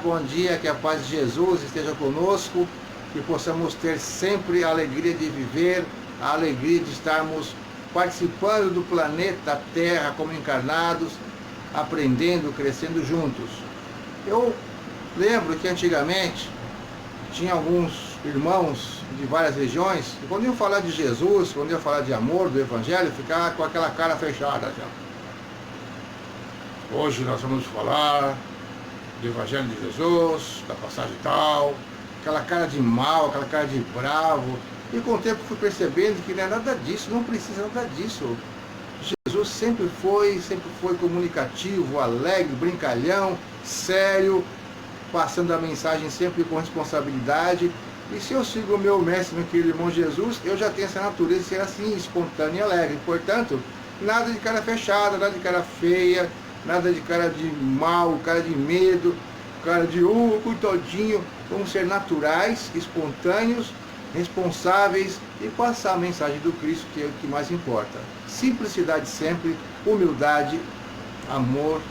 bom dia, que a paz de Jesus esteja conosco, que possamos ter sempre a alegria de viver, a alegria de estarmos participando do planeta Terra como encarnados, aprendendo, crescendo juntos. Eu lembro que antigamente tinha alguns irmãos de várias regiões que quando iam falar de Jesus, quando iam falar de amor, do Evangelho, ficava com aquela cara fechada já. Hoje nós vamos falar do Evangelho de Jesus, da passagem tal, aquela cara de mal, aquela cara de bravo. E com o tempo fui percebendo que não é nada disso, não precisa nada disso. Jesus sempre foi comunicativo, alegre, brincalhão, sério, passando a mensagem sempre com responsabilidade. E se eu sigo o meu mestre, meu querido irmão Jesus, eu já tenho essa natureza de ser assim, espontâneo e alegre. Portanto, nada de cara fechada, nada de cara feia, nada de cara de mal, cara de medo, cara de coitadinho. Vamos ser naturais, espontâneos, responsáveis e passar a mensagem do Cristo, que é o que mais importa. Simplicidade sempre, humildade, amor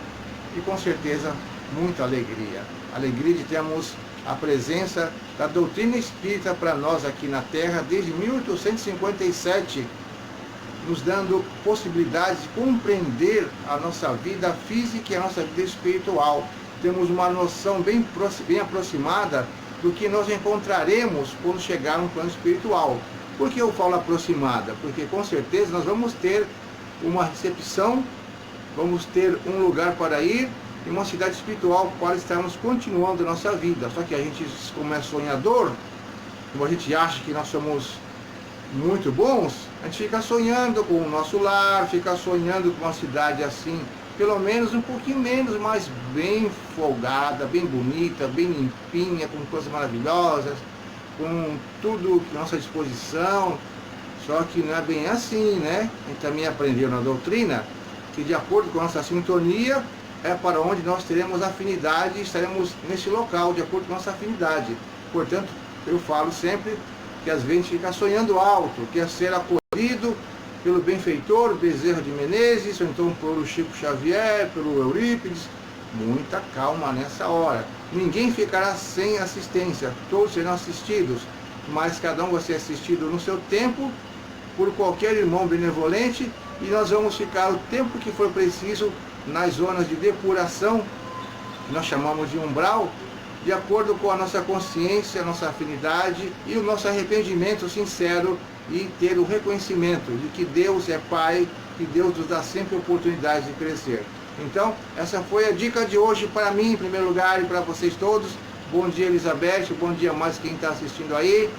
e com certeza muita alegria. Alegria de termos a presença da doutrina espírita para nós aqui na Terra desde 1857, nos dando possibilidade de compreender a nossa vida física e a nossa vida espiritual. Temos uma noção bem aproximada do que nós encontraremos quando chegar no plano espiritual. Por que eu falo aproximada? Porque com certeza nós vamos ter uma recepção, vamos ter um lugar para ir, e uma cidade espiritual para estarmos continuando a nossa vida. Só que a gente, como é sonhador, como a gente acha que nós somos muito bons, a gente fica sonhando com o nosso lar, fica sonhando com uma cidade assim, pelo menos um pouquinho menos, mas bem folgada, bem bonita, bem limpinha, com coisas maravilhosas, com tudo à nossa disposição. Só que não é bem assim, né? A gente também aprendeu na doutrina que de acordo com a nossa sintonia, é para onde nós teremos afinidade e estaremos nesse local, de acordo com a nossa afinidade. Portanto, eu falo sempre que às vezes a gente fica sonhando alto, quer ser acolhido pelo benfeitor Bezerra de Menezes, ou então pelo Chico Xavier, pelo Eurípides. Muita calma nessa hora. Ninguém ficará sem assistência, todos serão assistidos, mas cada um vai ser assistido no seu tempo, por qualquer irmão benevolente, e nós vamos ficar o tempo que for preciso nas zonas de depuração, que nós chamamos de umbral, de acordo com a nossa consciência, a nossa afinidade e o nosso arrependimento sincero, e ter o reconhecimento de que Deus é Pai, que Deus nos dá sempre oportunidade de crescer. Então, essa foi a dica de hoje para mim, em primeiro lugar, e para vocês todos. Bom dia, Elizabeth, bom dia mais quem está assistindo aí.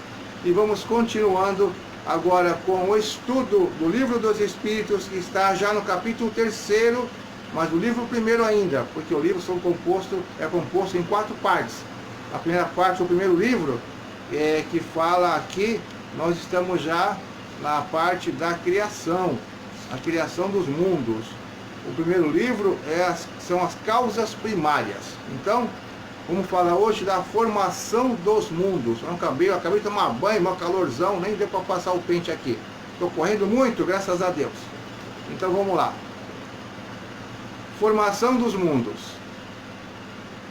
E vamos continuando agora com o estudo do Livro dos Espíritos, que está já no capítulo 3º, mas o livro primeiro ainda, porque o livro é composto em 4 partes. A primeira parte, o primeiro livro, que fala aqui, nós estamos já na parte da criação, a criação dos mundos. O primeiro livro são as causas primárias. Então, vamos falar hoje da formação dos mundos. Eu acabei de tomar banho, meu calorzão, nem deu para passar o pente aqui. Estou correndo muito, graças a Deus. Então vamos lá. Formação dos mundos.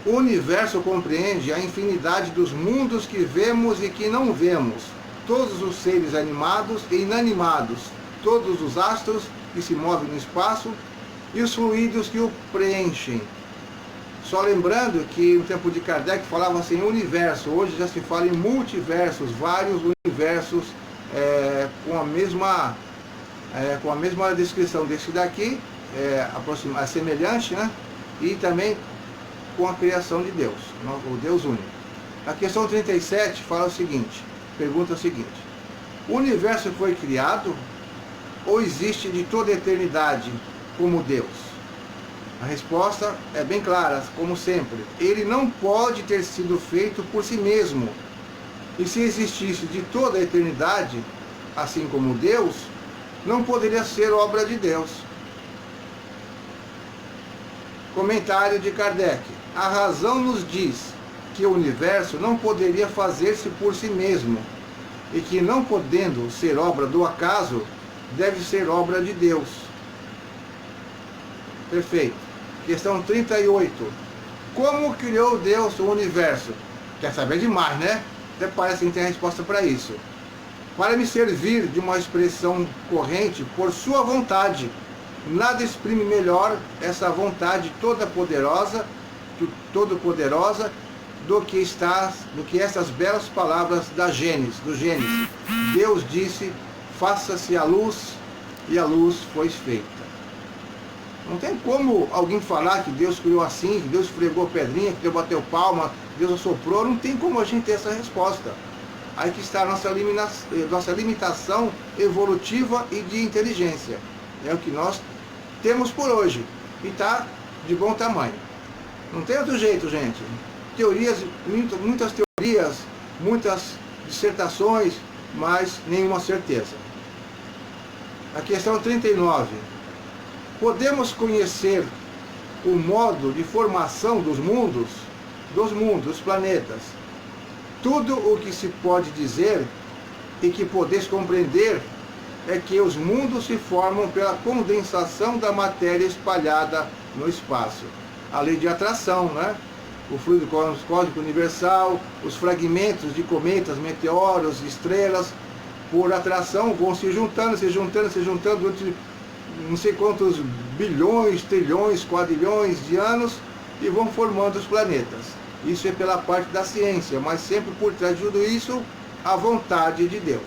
O universo compreende a infinidade dos mundos que vemos e que não vemos, todos os seres animados e inanimados, todos os astros que se movem no espaço e os fluidos que o preenchem. Só lembrando que no tempo de Kardec falava assim universo, hoje já se fala em multiversos, vários universos com a mesma descrição desse daqui, semelhante, né? E também com a criação de Deus, o Deus único. A questão 37 fala o seguinte, pergunta o seguinte: o universo foi criado ou existe de toda a eternidade como Deus? A resposta é bem clara, como sempre. Ele não pode ter sido feito por si mesmo. E se existisse de toda a eternidade, assim como Deus, não poderia ser obra de Deus. Comentário de Kardec. A razão nos diz que o universo não poderia fazer-se por si mesmo, e que não podendo ser obra do acaso, deve ser obra de Deus. Perfeito. Questão 38. Como criou Deus o universo? Quer saber demais, né? Até parece que tem a resposta para isso. Para me servir de uma expressão corrente por sua vontade. Nada exprime melhor essa vontade toda-poderosa do que essas belas palavras do Gênesis. Deus disse, faça-se a luz, e a luz foi feita. Não tem como alguém falar que Deus criou assim, que Deus esfregou pedrinha, que Deus bateu palma, que Deus assoprou. Não tem como a gente ter essa resposta. Aí que está a nossa limitação evolutiva e de inteligência. É o que nós temos por hoje. E está de bom tamanho. Não tem outro jeito, gente. Teorias, muitas teorias, muitas dissertações, mas nenhuma certeza. A questão 39. Podemos conhecer o modo de formação dos mundos, dos planetas. Tudo o que se pode dizer e que podeis compreender é que os mundos se formam pela condensação da matéria espalhada no espaço. A lei de atração, né? O fluido cósmico universal, os fragmentos de cometas, meteoros, estrelas, por atração vão se juntando durante não sei quantos bilhões, trilhões, quadrilhões de anos e vão formando os planetas. Isso é pela parte da ciência, mas sempre por trás de tudo isso, a vontade de Deus,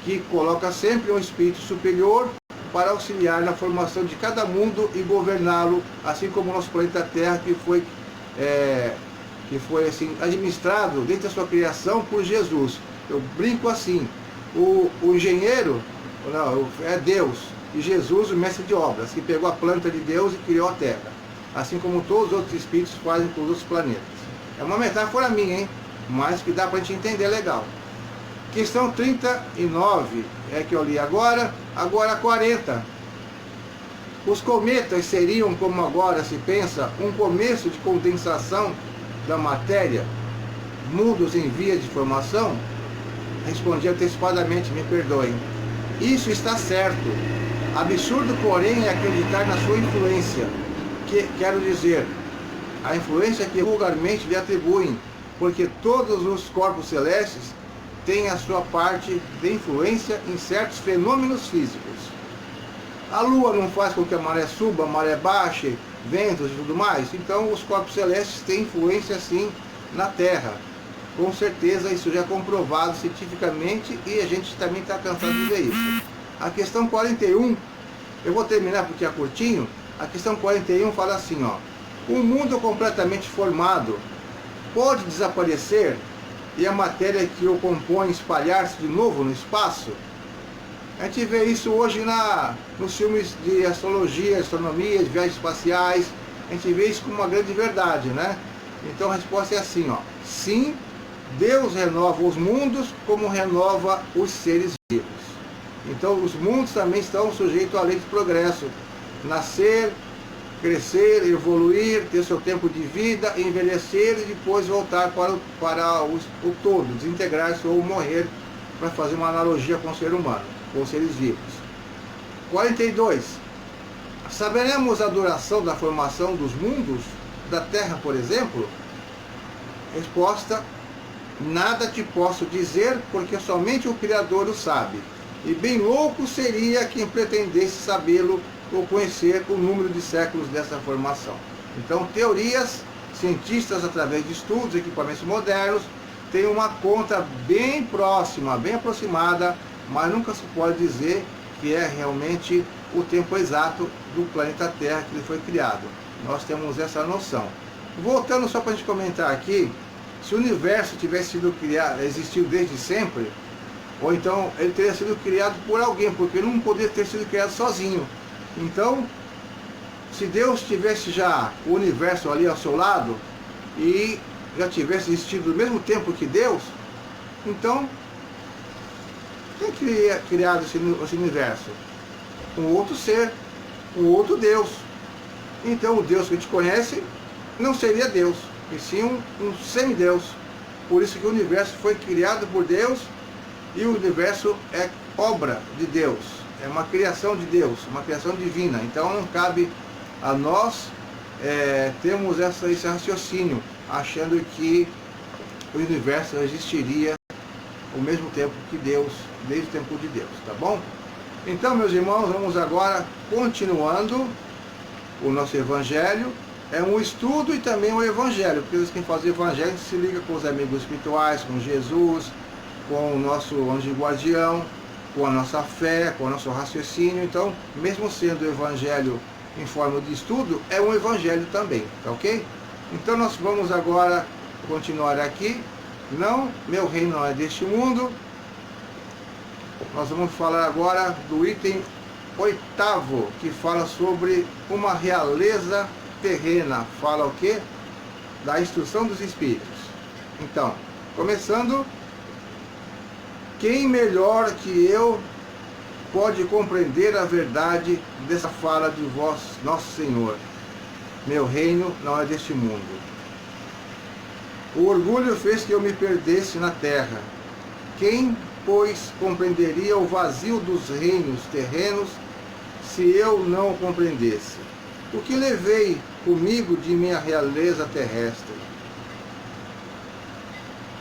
que coloca sempre um espírito superior para auxiliar na formação de cada mundo e governá-lo, assim como o nosso planeta Terra, que foi assim, administrado desde a sua criação por Jesus. Eu brinco assim, o engenheiro não, é Deus, e Jesus o mestre de obras, que pegou a planta de Deus e criou a Terra, assim como todos os outros espíritos fazem com os outros planetas. É uma metáfora minha, hein? Mas que dá para a gente entender legal. Questão 39 é que eu li agora 40. Os cometas seriam, como agora se pensa, um começo de condensação da matéria, mundos em vias de formação? Respondi antecipadamente, me perdoem. Isso está certo. Absurdo, porém, é acreditar na sua influência. Quero dizer, a influência que vulgarmente lhe atribuem, porque todos os corpos celestes têm a sua parte de influência em certos fenômenos físicos. A Lua não faz com que a maré suba, a maré baixe, ventos e tudo mais? Então os corpos celestes têm influência sim na Terra. Com certeza isso já é comprovado cientificamente e a gente também está cansado de ver isso. A questão 41, eu vou terminar porque é curtinho. A questão 41 fala assim, ó. Um mundo completamente formado pode desaparecer e a matéria que o compõe espalhar-se de novo no espaço? A gente vê isso hoje nos filmes de astrologia, astronomia, de viagens espaciais. A gente vê isso como uma grande verdade, né? Então a resposta é assim, ó. Sim, Deus renova os mundos como renova os seres vivos. Então os mundos também estão sujeitos à lei de progresso. Nascer, crescer, evoluir, ter seu tempo de vida, envelhecer e depois voltar para o todo, desintegrar-se ou morrer, para fazer uma analogia com o ser humano, com os seres vivos. 42. Saberemos a duração da formação dos mundos, da Terra, por exemplo? Resposta: nada te posso dizer, porque somente o Criador o sabe. E bem louco seria quem pretendesse sabê-lo ou conhecer o número de séculos dessa formação. Então, teorias, cientistas, através de estudos, equipamentos modernos, têm uma conta bem próxima, bem aproximada, mas nunca se pode dizer que é realmente o tempo exato do planeta Terra que ele foi criado. Nós temos essa noção. Voltando só para a gente comentar aqui, se o universo tivesse sido criado, existiu desde sempre, ou então ele teria sido criado por alguém, porque ele não poderia ter sido criado sozinho. Então, se Deus tivesse já o universo ali ao seu lado, e já tivesse existido no mesmo tempo que Deus, então, quem criado esse universo? Um outro ser, um outro Deus. Então o Deus que a gente conhece não seria Deus, e sim um semideus. Por isso que o universo foi criado por Deus, e o universo é obra de Deus, é uma criação de Deus, uma criação divina. Então não cabe a nós temos esse raciocínio, achando que o universo existiria ao mesmo tempo que Deus, desde o tempo de Deus, tá bom? Então, meus irmãos, vamos agora continuando o nosso evangelho. É um estudo e também um evangelho, porque quem faz o evangelho se liga com os amigos espirituais, com Jesus, com o nosso anjo guardião, com a nossa fé, com o nosso raciocínio. Então, mesmo sendo o evangelho em forma de estudo, é um evangelho também, tá ok? Então nós vamos agora continuar aqui. Não, meu reino não é deste mundo. Nós vamos falar agora do item 8º, que fala sobre uma realeza terrena. Fala o quê? Da instrução dos espíritos. Então, começando, quem melhor que eu pode compreender a verdade dessa fala de vós, nosso Senhor? Meu reino não é deste mundo. O orgulho fez que eu me perdesse na terra. Quem, pois, compreenderia o vazio dos reinos terrenos se eu não o compreendesse? O que levei comigo de minha realeza terrestre?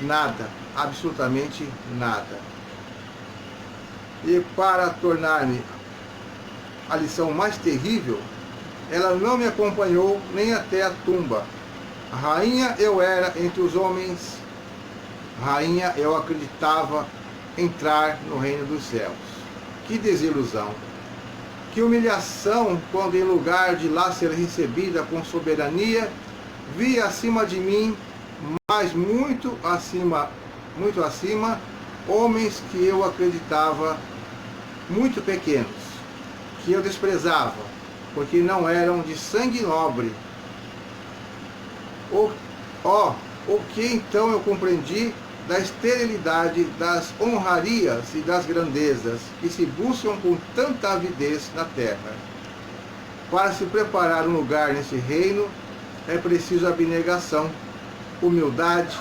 Nada, absolutamente nada. E para tornar-me a lição mais terrível, ela não me acompanhou nem até a tumba. Rainha eu era entre os homens, rainha eu acreditava entrar no reino dos céus. Que desilusão! Que humilhação, quando em lugar de lá ser recebida com soberania, vi acima de mim, mas muito acima, homens que eu acreditava muito pequenos, que eu desprezava, porque não eram de sangue nobre. O que então eu compreendi da esterilidade, das honrarias e das grandezas que se buscam com tanta avidez na terra. Para se preparar um lugar nesse reino, é preciso abnegação, humildade,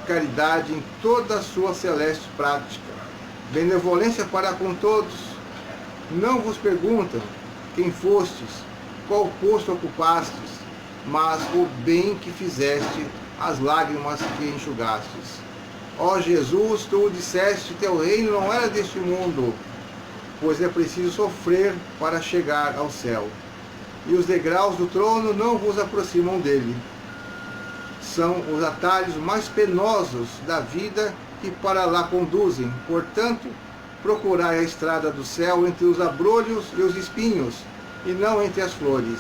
caridade em toda a sua celeste prática, benevolência para com todos. Não vos perguntam quem fostes, qual posto ocupastes, mas o bem que fizeste, as lágrimas que enxugastes. Ó Jesus, tu disseste, teu reino não era deste mundo, pois é preciso sofrer para chegar ao céu. E os degraus do trono não vos aproximam dele. São os atalhos mais penosos da vida que para lá conduzem. Portanto, procurai a estrada do céu entre os abrolhos e os espinhos, e não entre as flores.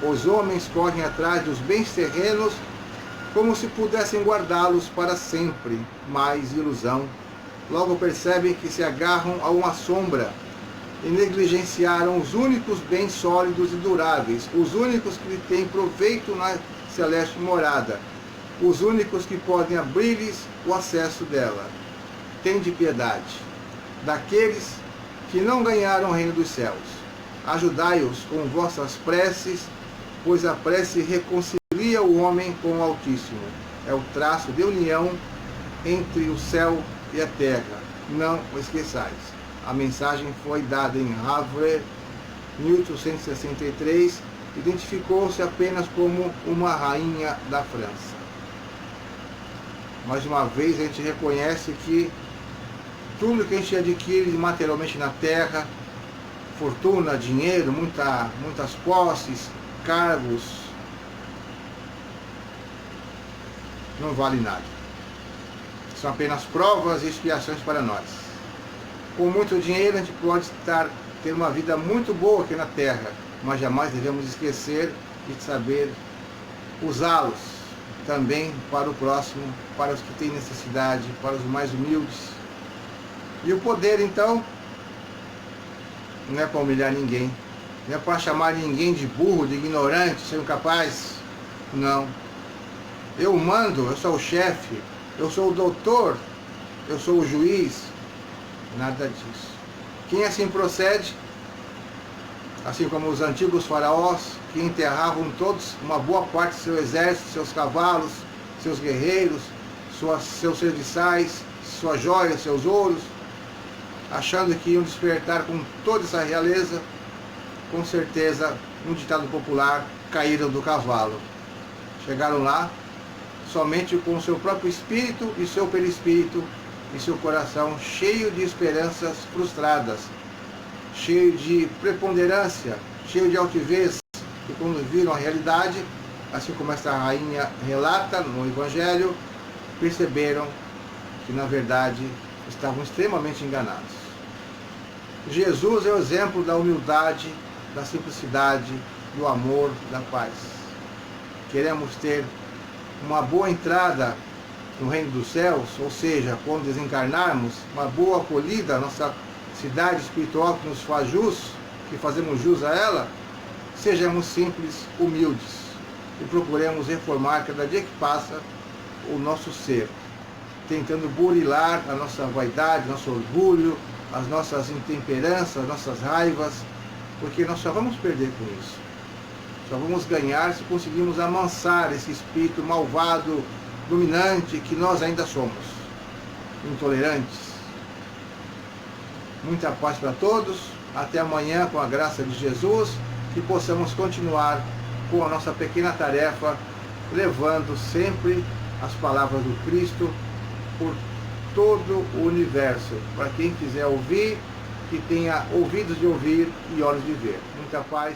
Os homens correm atrás dos bens terrenos como se pudessem guardá-los para sempre, mas ilusão. Logo percebem que se agarram a uma sombra e negligenciaram os únicos bens sólidos e duráveis, os únicos que lhe têm proveito na celeste morada, os únicos que podem abrir-lhes o acesso dela. Tende piedade daqueles que não ganharam o reino dos céus. Ajudai-os com vossas preces, pois a prece reconcilia o homem com o Altíssimo. É o traço de união entre o céu e a terra. Não o esqueçais. A mensagem foi dada em Havre, 1863, identificou-se apenas como uma rainha da França. Mais uma vez, a gente reconhece que tudo que a gente adquire materialmente na terra, fortuna, dinheiro, muitas posses, cargos, não vale nada. São apenas provas e expiações para nós. Com muito dinheiro a gente pode ter uma vida muito boa aqui na terra, mas jamais devemos esquecer de saber usá-los também para o próximo, para os que têm necessidade, para os mais humildes. E o poder, então, não é para humilhar ninguém, não é para chamar ninguém de burro, de ignorante, de incapaz. Não. Eu mando, eu sou o chefe, eu sou o doutor, eu sou o juiz. Nada disso. Quem assim procede, assim como os antigos faraós, que enterravam todos, uma boa parte do seu exército, seus cavalos, seus guerreiros, seus serviçais, suas joias, seus ouros, achando que iam despertar com toda essa realeza, com certeza, um ditado popular, caíram do cavalo. Chegaram lá somente com o seu próprio espírito e seu perispírito e seu coração cheio de esperanças frustradas, cheio de preponderância, cheio de altivez, e quando viram a realidade, assim como esta rainha relata no Evangelho, perceberam que na verdade estavam extremamente enganados. Jesus é o exemplo da humildade, da simplicidade, do amor, da paz. Queremos ter uma boa entrada no reino dos céus, ou seja, quando desencarnarmos, uma boa acolhida à nossa cidade espiritual que nos faz jus, que fazemos jus a ela, sejamos simples, humildes e procuremos reformar cada dia que passa o nosso ser, tentando burilar a nossa vaidade, nosso orgulho, as nossas intemperanças, as nossas raivas, porque nós só vamos perder com isso. Só vamos ganhar se conseguirmos amansar esse espírito malvado, dominante, que nós ainda somos, intolerantes. Muita paz para todos, até amanhã com a graça de Jesus, que possamos continuar com a nossa pequena tarefa, levando sempre as palavras do Cristo por todo o universo, para quem quiser ouvir, que tenha ouvidos de ouvir e olhos de ver. Muita paz.